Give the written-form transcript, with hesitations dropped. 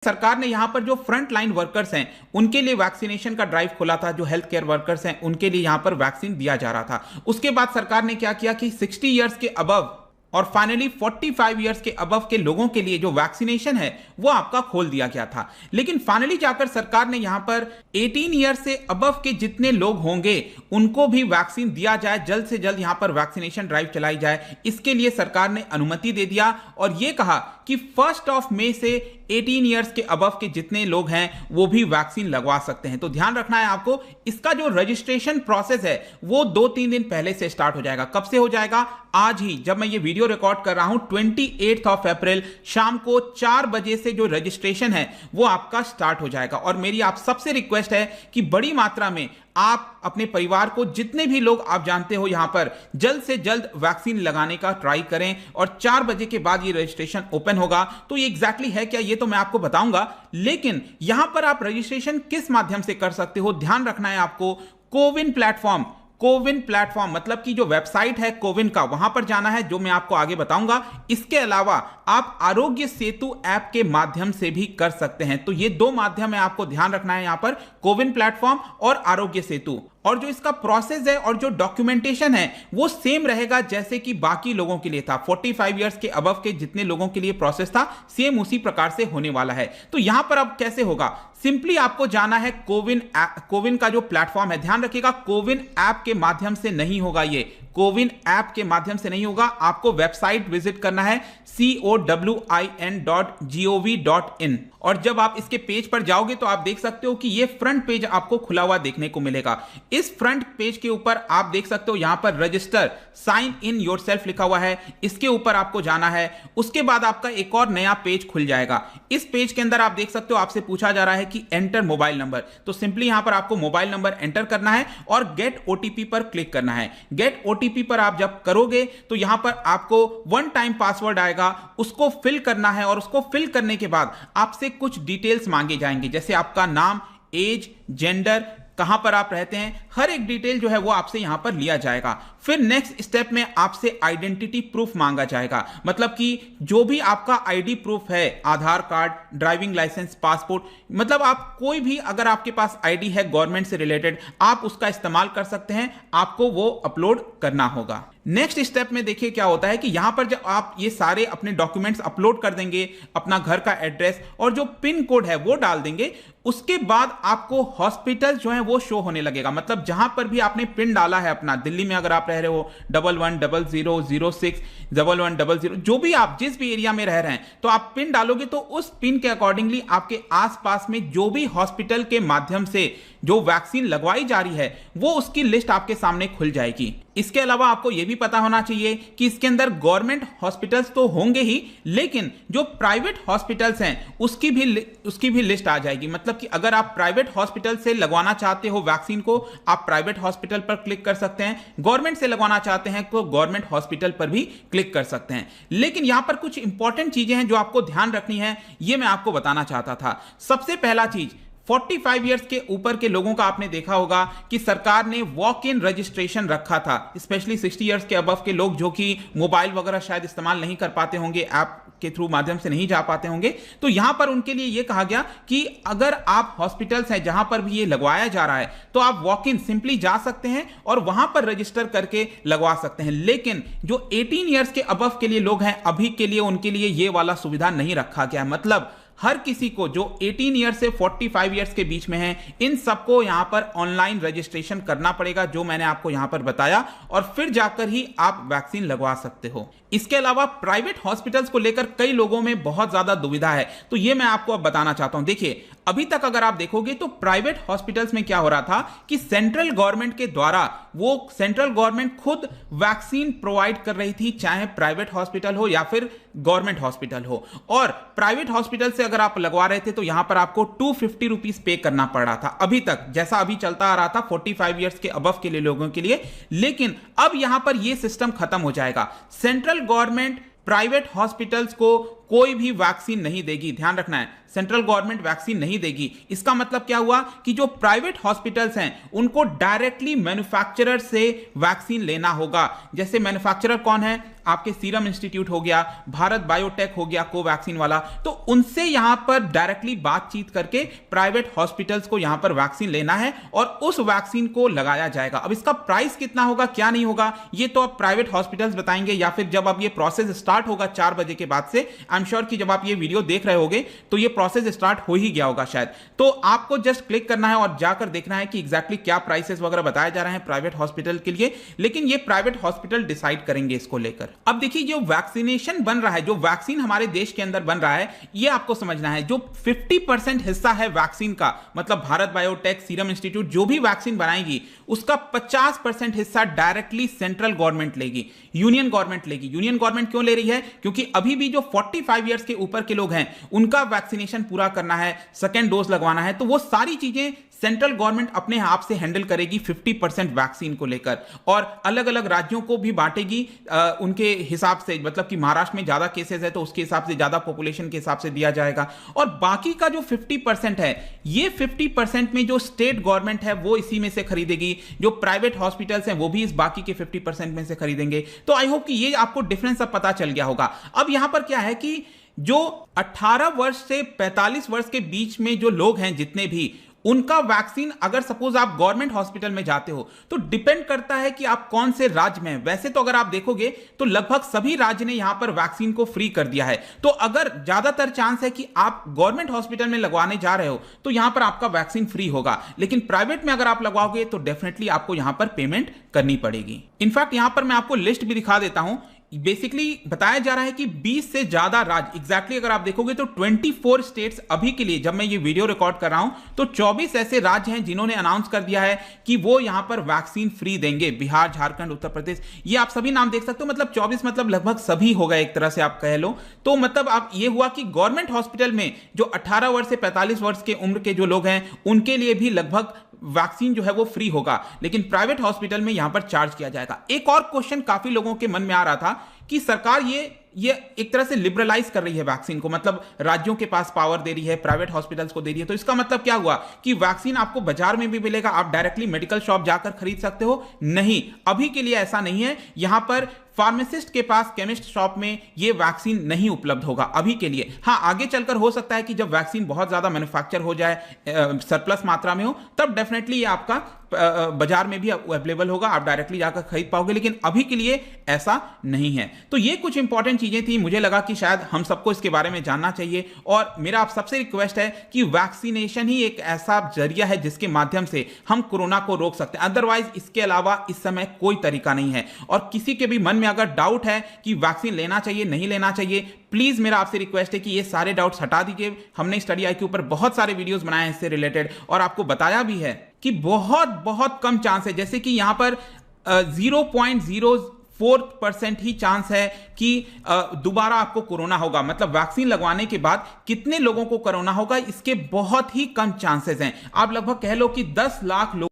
सरकार ने यहां पर जो फ्रंट लाइन वर्कर्स हैं उनके लिए वैक्सीनेशन का ड्राइव खोला था। जो हेल्थ केयर वर्कर्स हैं उनके लिए यहां पर वैक्सीन दिया जा रहा था। उसके बाद सरकार ने क्या किया कि 60 इयर्स के अबव और फाइनली 45 इयर्स के अबव के लोगों के लिए जो वैक्सीनेशन है वो आपका खोल दिया गया था। लेकिन फाइनली जाकर सरकार ने यहां पर 18 इयर्स से अबव के जितने लोग होंगे उनको भी वैक्सीन दिया जाए, जल्द से जल्द यहां पर वैक्सीनेशन ड्राइव चलाई जाए। इसके लिए सरकार ने अनुमति दे दिया और यह कहा कि 1 मई से 18 इयर्स के अबव के जितने लोग हैं वो भी वैक्सीन लगवा सकते हैं। तो ध्यान रखना है आपको, इसका जो रजिस्ट्रेशन प्रोसेस है वो 2-3 दिन पहले से स्टार्ट हो जाएगा। कब से हो जाएगा? आज ही, जब मैं ये वीडियो रिकॉर्ड कर रहा हूं 28 अप्रैल शाम को 4 बजे से जो रजिस्ट्रेशन है वो आपका स्टार्ट हो जाएगा। और मेरी आप सबसे रिक्वेस्ट है कि बड़ी मात्रा में आप अपने परिवार को, जितने भी लोग आप जानते हो, यहां पर जल्द से जल्द वैक्सीन लगाने का ट्राई करें। और 4 बजे के बाद ये रजिस्ट्रेशन ओपन होगा। तो ये एग्जैक्टली है क्या, ये तो मैं आपको बताऊंगा, लेकिन यहां पर आप रजिस्ट्रेशन किस माध्यम से कर सकते हो ध्यान रखना है आपको। कोविन प्लेटफॉर्म मतलब कि जो वेबसाइट है कोविन का, वहां पर जाना है, जो मैं आपको आगे बताऊंगा। इसके अलावा आप आरोग्य सेतु ऐप के माध्यम से भी कर सकते हैं। तो ये 2 माध्यम है, आपको ध्यान रखना है यहां पर, कोविन प्लेटफॉर्म और आरोग्य सेतु। और जो इसका प्रोसेस है और जो डॉक्यूमेंटेशन है वो सेम रहेगा जैसे कि बाकी लोगों के लिए था। 45 इयर्स के अबव के जितने लोगों के लिए प्रोसेस था सेम उसी प्रकार से होने वाला है। तो यहां पर अब कैसे होगा, सिंपली आपको जाना है कोविन का जो प्लेटफॉर्म है, ध्यान रखिएगा कोविन ऐप के माध्यम से नहीं होगा, ये कोविन ऐप के माध्यम से नहीं होगा। आपको वेबसाइट विजिट करना है cowin.gov.in। और जब आप इसके पेज पर जाओगे तो आप देख सकते हो कि ये फ्रंट पेज आपको खुला हुआ देखने को मिलेगा। इस फ्रंट पेज के ऊपर आप देख सकते हो यहां पर रजिस्टर साइन इन योरसेल्फ लिखा हुआ है, इसके ऊपर आपको जाना है। उसके बाद आपका एक और नया पेज खुल जाएगा। इस पेज के अंदर आप देख सकते हो आपसे पूछा जा रहा है कि एंटर मोबाइल नंबर। तो सिंपली यहां पर आपको मोबाइल नंबर एंटर करना है और गेट ओटीपी पर क्लिक करना है। गेट ओटीपी पर आप जब करोगे तो यहां पर आपको 1 टाइम पासवर्ड आएगा, उसको फिल करना है। और उसको फिल करने के बाद आपसे कुछ डिटेल्स मांगे जाएंगे, जैसे आपका नाम, एज, जेंडर, कहां पर आप रहते हैं, हर एक डिटेल जो है वो आपसे यहां पर लिया जाएगा। फिर नेक्स्ट स्टेप में आपसे आइडेंटिटी प्रूफ मांगा जाएगा, मतलब कि जो भी आपका आईडी प्रूफ है, आधार कार्ड, ड्राइविंग लाइसेंस, पासपोर्ट, मतलब आप कोई भी अगर आपके पास आईडी है गवर्नमेंट से रिलेटेड आप उसका इस्तेमाल कर सकते हैं, आपको वो अपलोड करना होगा। नेक्स्ट स्टेप में देखिए क्या होता है कि यहां पर जब आप ये सारे अपने डॉक्यूमेंट्स अपलोड कर देंगे, अपना घर का एड्रेस और जो पिन कोड है वो डाल देंगे, उसके बाद आपको हॉस्पिटल जो है वो शो होने लगेगा। मतलब जहां पर भी आपने पिन डाला है अपना, दिल्ली में अगर आप रह रहे हो 1100061100, जो भी आप जिस भी एरिया में रह रहे हैं, तो आप पिन डालोगे तो उस पिन के अकॉर्डिंगली आपके आसपास में जो भी हॉस्पिटल के माध्यम से जो वैक्सीन लगवाई जा रही है वो उसकी लिस्ट आपके सामने खुल जाएगी। इसके अलावा आपको यह भी पता होना चाहिए कि इसके अंदर गवर्नमेंट हॉस्पिटल्स तो होंगे ही, लेकिन जो प्राइवेट हॉस्पिटल्स हैं उसकी भी लिस्ट आ जाएगी। मतलब कि अगर आप प्राइवेट हॉस्पिटल से लगवाना चाहते हो वैक्सीन को, आप प्राइवेट हॉस्पिटल पर क्लिक कर सकते हैं। गवर्नमेंट से लगवाना चाहते हैं तो गवर्नमेंट हॉस्पिटल पर भी क्लिक कर सकते हैं। लेकिन यहां पर कुछ इंपॉर्टेंट चीजें हैं जो आपको ध्यान रखनी है, यह मैं आपको बताना चाहता था। सबसे पहला चीज, 45 इयर्स के ऊपर के लोगों का आपने देखा होगा कि सरकार ने वॉक इन रजिस्ट्रेशन रखा था, स्पेशली 60 इयर्स के अबव के लोग जो कि मोबाइल वगैरह शायद इस्तेमाल नहीं कर पाते होंगे, ऐप के थ्रू माध्यम से नहीं जा पाते होंगे। तो यहां पर उनके लिए यह कहा गया कि अगर आप हॉस्पिटल्स हैं जहां पर भी ये लगवाया जा रहा है तो आप वॉक इन सिंपली जा सकते हैं और वहां पर रजिस्टर करके लगवा सकते हैं। लेकिन जो 18 इयर्स के अबव के लिए लोग हैं अभी के लिए उनके लिए यह वाला सुविधा नहीं रखा गया। मतलब हर किसी को जो 18 ईयर्स से 45 ईयर्स के बीच में है, इन सबको यहां पर ऑनलाइन रजिस्ट्रेशन करना पड़ेगा, जो मैंने आपको यहां पर बताया, और फिर जाकर ही आप वैक्सीन लगवा सकते हो। इसके अलावा प्राइवेट हॉस्पिटल्स को लेकर कई लोगों में बहुत ज्यादा दुविधा है, तो यह मैं आपको अब बताना चाहता हूं। देखिए, अभी तक अगर आप देखोगे तो प्राइवेट हॉस्पिटल्स में क्या हो रहा था कि सेंट्रल गवर्नमेंट के द्वारा वो सेंट्रल गवर्नमेंट खुद वैक्सीन प्रोवाइड कर रही थी, चाहे प्राइवेट हॉस्पिटल हो या फिर गवर्नमेंट हॉस्पिटल हो। और प्राइवेट हॉस्पिटल से अगर आप लगवा रहे थे तो यहां पर आपको 250 रुपीज पे करना पड़ रहा था, अभी तक जैसा अभी चलता आ रहा था 45 इयर्स के अबव के लिए लोगों के लिए। लेकिन अब यहां पर यह सिस्टम खत्म हो जाएगा। सेंट्रल गवर्नमेंट प्राइवेट हॉस्पिटल्स को कोई भी वैक्सीन नहीं देगी। ध्यान रखना है, सेंट्रल गवर्नमेंट वैक्सीन नहीं देगी। इसका मतलब क्या हुआ कि जो प्राइवेट हॉस्पिटल्स हैं उनको डायरेक्टली मैन्युफैक्चरर से वैक्सीन लेना होगा। जैसे मैन्युफैक्चरर कौन है, आपके सीरम इंस्टीट्यूट हो गया, भारत बायोटेक हो गया कोवैक्सीन वाला, तो उनसे यहां पर डायरेक्टली बातचीत करके प्राइवेट हॉस्पिटल्स को यहां पर वैक्सीन लेना है और उस वैक्सीन को लगाया जाएगा। अब इसका प्राइस कितना होगा, क्या नहीं होगा, ये तो अब प्राइवेट हॉस्पिटल्स बताएंगे, या फिर जब अब ये प्रोसेस स्टार्ट होगा 4 बजे के बाद से। आई एम श्योर कि जब आप ये वीडियो देख रहे होगे तो ये प्रोसेस स्टार्ट हो ही गया होगा शायद। तो आपको जस्ट क्लिक करना है और जाकर देखना है कि एग्जैक्टली क्या प्राइसेस वगैरह बताए जा रहे हैं प्राइवेट हॉस्पिटल के लिए, लेकिन ये प्राइवेट हॉस्पिटल डिसाइड करेंगे इसको लेकर। अब देखिए, जो वैक्सीनेशन बन रहा है, जो वैक्सीन हमारे देश के अंदर बन रहा है, ये आपको समझना है। जो 50% हिस्सा है वैक्सीन का, मतलब भारत बायोटेक, सीरम इंस्टीट्यूट जो भी वैक्सीन बनाएगी, उसका 50% हिस्सा डायरेक्टली सेंट्रल गवर्नमेंट लेगी, यूनियन गवर्नमेंट लेगी। यूनियन गवर्नमेंट क्यों ले रही है? क्योंकि अभी भी जो 45 ईयर्स के ऊपर के लोग हैं उनका वैक्सीनेशन पूरा करना है, सेकेंड डोज लगवाना है, तो वो सारी चीजें सेंट्रल गवर्नमेंट अपने आप से हैंडल करेगी 50% वैक्सीन को लेकर, और अलग अलग राज्यों को भी बांटेगी उनके हिसाब से। मतलब कि महाराष्ट्र में ज्यादा केसेस है तो उसके हिसाब से ज्यादा पॉपुलेशन के हिसाब से दिया जाएगा, और बाकी का जो 50% है, ये 50% में जो स्टेट गवर्नमेंट है वो इसी में से खरीदेगी, जो प्राइवेट हॉस्पिटल्स हैं वो भी इस बाकी के 50% में से खरीदेंगे। तो आई होप कि ये आपको डिफरेंस अब पता चल गया होगा। अब यहां पर क्या है कि जो 18 वर्ष से 45 वर्ष के बीच में जो लोग हैं जितने भी, उनका वैक्सीन अगर सपोज आप गवर्नमेंट हॉस्पिटल में जाते हो तो डिपेंड करता है कि आप कौन से राज्य में हैं। वैसे तो अगर आप देखोगे तो लगभग सभी राज्य ने यहां पर वैक्सीन को फ्री कर दिया है, तो अगर ज्यादातर चांस है कि आप गवर्नमेंट हॉस्पिटल में लगवाने जा रहे हो तो यहां पर आपका वैक्सीन फ्री होगा, लेकिन प्राइवेट में अगर आप लगवाओगे तो डेफिनेटली आपको यहां पर पेमेंट करनी पड़ेगी। इनफैक्ट यहां पर मैं आपको लिस्ट भी दिखा देता हूं। बेसिकली बताया जा रहा है कि 20 से ज्यादा राज्य, एग्जैक्टली अगर आप देखोगे तो 24 स्टेट्स अभी के लिए, जब मैं ये वीडियो रिकॉर्ड कर रहा हूं तो 24 ऐसे राज्य हैं जिन्होंने अनाउंस कर दिया है कि वो यहां पर वैक्सीन फ्री देंगे। बिहार, झारखंड, उत्तर प्रदेश, ये आप सभी नाम देख सकते हो। मतलब 24 मतलब लगभग सभी होगा एक तरह से आप कह लो। तो मतलब आप ये हुआ कि गवर्नमेंट हॉस्पिटल में जो 18 वर्ष से 45 वर्ष के उम्र के जो लोग हैं उनके लिए भी लगभग वैक्सीन जो है वो फ्री होगा, लेकिन प्राइवेट हॉस्पिटल में यहां पर चार्ज किया जाएगा। एक और क्वेश्चन काफी लोगों के मन में आ रहा था कि सरकार ये एक तरह से लिबरलाइज कर रही है वैक्सीन को, मतलब राज्यों के पास पावर दे रही है, प्राइवेट हॉस्पिटल्स को दे रही है, तो इसका मतलब क्या हुआ कि वैक्सीन आपको बाजार में भी मिलेगा, आप डायरेक्टली मेडिकल शॉप जाकर खरीद सकते हो? नहीं, अभी के लिए ऐसा नहीं है। यहां पर फार्मासिस्ट के पास, केमिस्ट शॉप में ये वैक्सीन नहीं उपलब्ध होगा अभी के लिए। हां, आगे चलकर हो सकता है कि जब वैक्सीन बहुत ज्यादा मैन्युफैक्चर हो जाए, सरप्लस मात्रा में हो, तब डेफिनेटली ये आपका बाजार में भी अवेलेबल होगा, आप डायरेक्टली जाकर खरीद पाओगे, लेकिन अभी के लिए ऐसा नहीं है। तो ये कुछ इंपॉर्टेंट चीजें थी, मुझे लगा कि शायद हम सबको इसके बारे में जानना चाहिए, और मेरा आप सबसे रिक्वेस्ट है कि वैक्सीनेशन ही एक ऐसा जरिया है जिसके माध्यम से हम कोरोना को रोक सकते हैं। अदरवाइज इसके अलावा इस समय कोई तरीका नहीं है। और किसी के भी मन में अगर डाउट है कि वैक्सीन लेना चाहिए नहीं लेना चाहिए, प्लीज मेरा आपसे रिक्वेस्ट है कि ये सारे डाउट्स हटा दीजिए। हमने स्टडी आई के ऊपर बहुत सारे वीडियोस बनाए हैं इससे रिलेटेड, और आपको बताया भी है कि बहुत बहुत कम चांस है, जैसे कि यहां पर 0.04% ही चांस है कि दोबारा आपको कोरोना होगा। मतलब वैक्सीन लगवाने के बाद कितने लोगों को कोरोना होगा, इसके बहुत ही कम चांसेस हैं। आप लगभग कह लो कि 10 लाख लोग